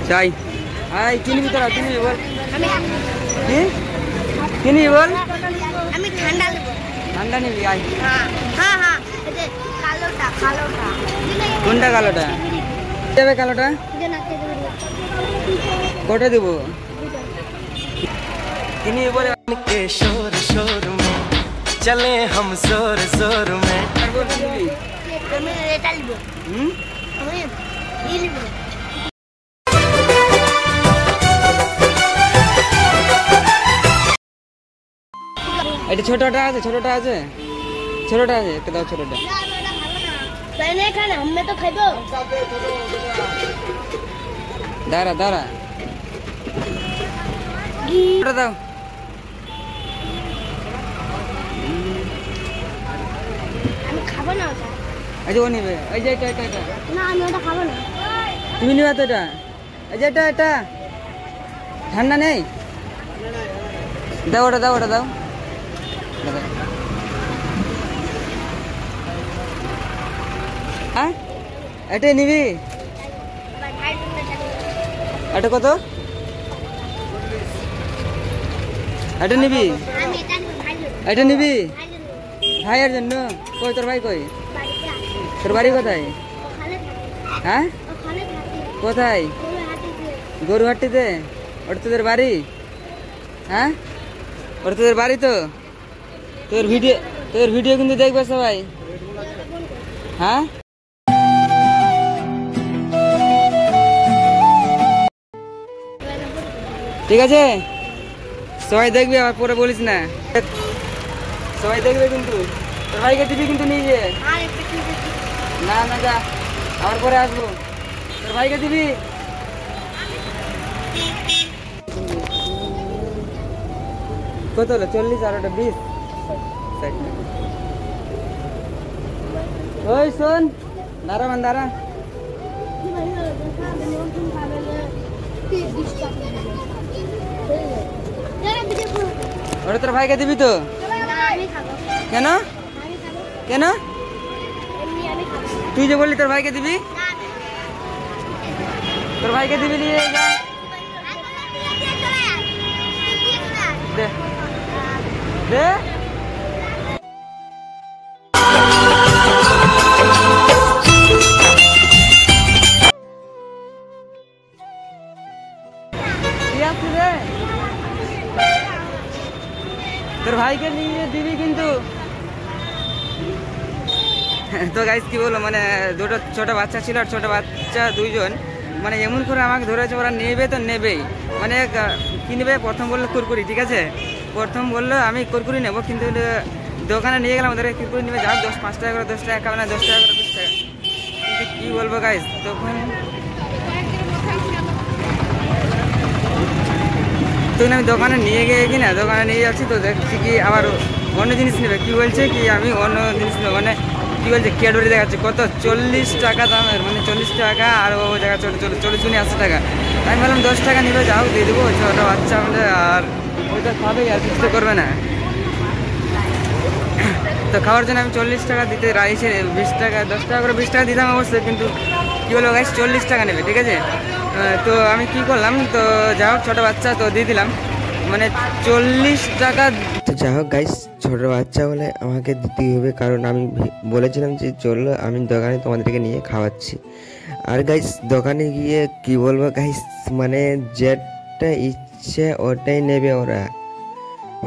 চাই আই কিনবি তোরা কিনবি বল কি কিনবি বল আমি ঠান্ডা নেব ঠান্ডা নিবি আই হ্যাঁ হ্যাঁ এই যে কালোটা কোনটা কালোটা দেবে কালোটা কটা দেবো কিনবি বলে के शोर शोर में चले हम जोर जोर में আর বল কিনবি আমি এটা নিব আমি এই নিব এটা ছোটটা আছে ছোটটা আছে ছোটটা আছে একটা দাও ছোটটা তাইলে খান আমি তো খাইবো দাঁড়া দাঁড়া ছোটটা দাও আমি খাবো না ওটা এই যে ও নিবে এই যে এটা এটা এটা না আমি ওটা খাবো না তুমি নিবে তো এটা এই যে এটা এটা ঠান্ডা নেই দাও ওটা দাও ওটা দাও হ্যাঁ এটাই নিবি এটা কত এটা নিবি আমি এটা নিব ভাই এটা নিবি ভাই ভাইয়ের জন্য কই তোর ভাই কই বাড়িতে আসি তোর বাড়ি কোথায় ওখানে থাকি হ্যাঁ ওখানে থাকি কোথায় ওই হাটিতে গরুহাটিতে ওটা তোদের বাড়ি হ্যাঁ ওটা তোদের বাড়ি তো তোর ভিডিও কিন্তু দেখবে সবাই হ্যাঁ ঠিক আছে সবাই দেখবে আবার পরে বলিস না সবাই দেখবে কিন্তু তোর ভাইকে দিবি কিন্তু নিজে আর একটা কি দেখি না না যা আবার পরে আসবো তোর ভাইকে দিবি কত হলো 40 আর ওটা 20 ওই শোন দাঁড়া মান দাঁড়া কি ভাই হলো দেখা দেন কোন খাবে না 30 টাকা যারা ভিডিও করো ওটা তোর ভাইকে দিবি তো না আমি খাবো কেন আমি খাবো কেন এমনি আমি খাবো তুই যে বললি তোর ভাইকে দিবি না তোর ভাইকে দিবি নিয়ে যা দে দে কি আছে রে? তোর ভাইকে নিয়ে দিবি কিন্তু তো গাইস কি বলবো মানে দুটো ছোট বাচ্চা ছিল আর ছোট বাচ্চা দুইজন মানে এমন করে আমাকে ধরেছে ওরা নেবে তো নেবেই মানে কিনবে প্রথম বললো কুরকুরি ঠিক আছে প্রথম বললো আমি কুরকুরি নেবো কিন্তু দোকানে নিয়ে গেলাম ওদের কুরকুরি নেবে যাও 5 টাকা করে 10 টাকা খাবে না 10 টাকা করে 10 টাকা কিন্তু কী বলবো গাইস তখন আমি দোকানে নিয়ে গিয়ে কিনা দোকানে নিয়ে যাচ্ছি তো দেখছি কি আবার অন্য জিনিস নেবে কি বলছে কি আমি অন্য জিনিস নেবো মানে কি বলছে ক্যাডবেরি দেখাচ্ছে কত 40 টাকা দামের মানে 40 টাকা আর ও জায়গা 40-80 টাকা আমি বললাম 10 টাকা নেবে যাও দিয়ে দেবো ছোটো বাচ্চা বলে আর ওইটা খাবে আর কিছু তো করবে না তো খাওয়ার জন্য আমি 40 টাকা দিতে রাইছি 20 টাকা 10 টাকা করে 20 টাকা দিতাম অবশ্যই কিন্তু কী বলবো গাইস 40 টাকা নেবে ঠিক আছে তো আমি কি করলাম তো যাই হোক ছোটো বাচ্চা তো দিয়ে দিলাম মানে 40 টাকা তো যাই হোক গাইস ছোট বাচ্চা বলে আমাকে দিতেই হবে কারণ আমি বলেছিলাম যে চলো আমি দোকানে তোমাদেরকে নিয়ে খাওয়াচ্ছি আর গাইস দোকানে গিয়ে কি বলবো গাইস মানে যেটা ইচ্ছে ওটাই নেবে ওরা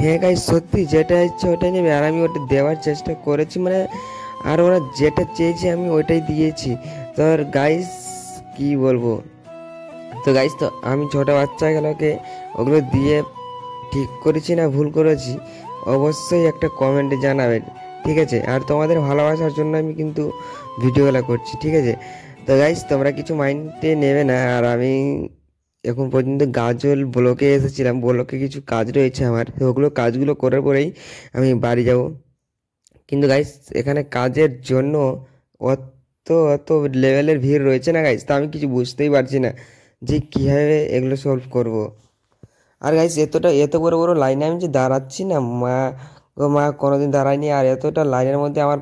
হ্যাঁ গাইস সত্যি যেটা ইচ্ছে ওটাই নেবে আর আমি ওটা দেওয়ার চেষ্টা করেছি মানে আর ওরা যেটা চেয়েছে আমি ওইটাই দিয়েছি তো গাইস কি বলবো তো গাইস তো আমি ছোটো বাচ্চাগুলোকে ওগুলো দিয়ে ঠিক করেছি না ভুল করেছি অবশ্যই একটা কমেন্টে জানাবেন ঠিক আছে আর তোমাদের ভালোবাসার জন্য আমি কিন্তু ভিডিওগুলো করছি ঠিক আছে তো গাইস তোমরা কিছু মাইন্ডে নেবে না আর আমি এখন পর্যন্ত গাজল ব্লকে এসেছিলাম ব্লকে কিছু কাজ রয়েছে আমার তো ওগুলো কাজগুলো করার পরেই আমি বাড়ি যাব কিন্তু গাইস এখানে কাজের জন্য অত লেভেলের ভিড় রয়েছে না গাইস তো আমি কিছু বুঝতেই পারছি না যে কীভাবে এগুলো সলভ করব আর গাইস এত বড় বড় লাইনে আমি যে দাঁড়াচ্ছি না মা কোনোদিন দাঁড়ায়নি আর এতটা লাইনের মধ্যে আমার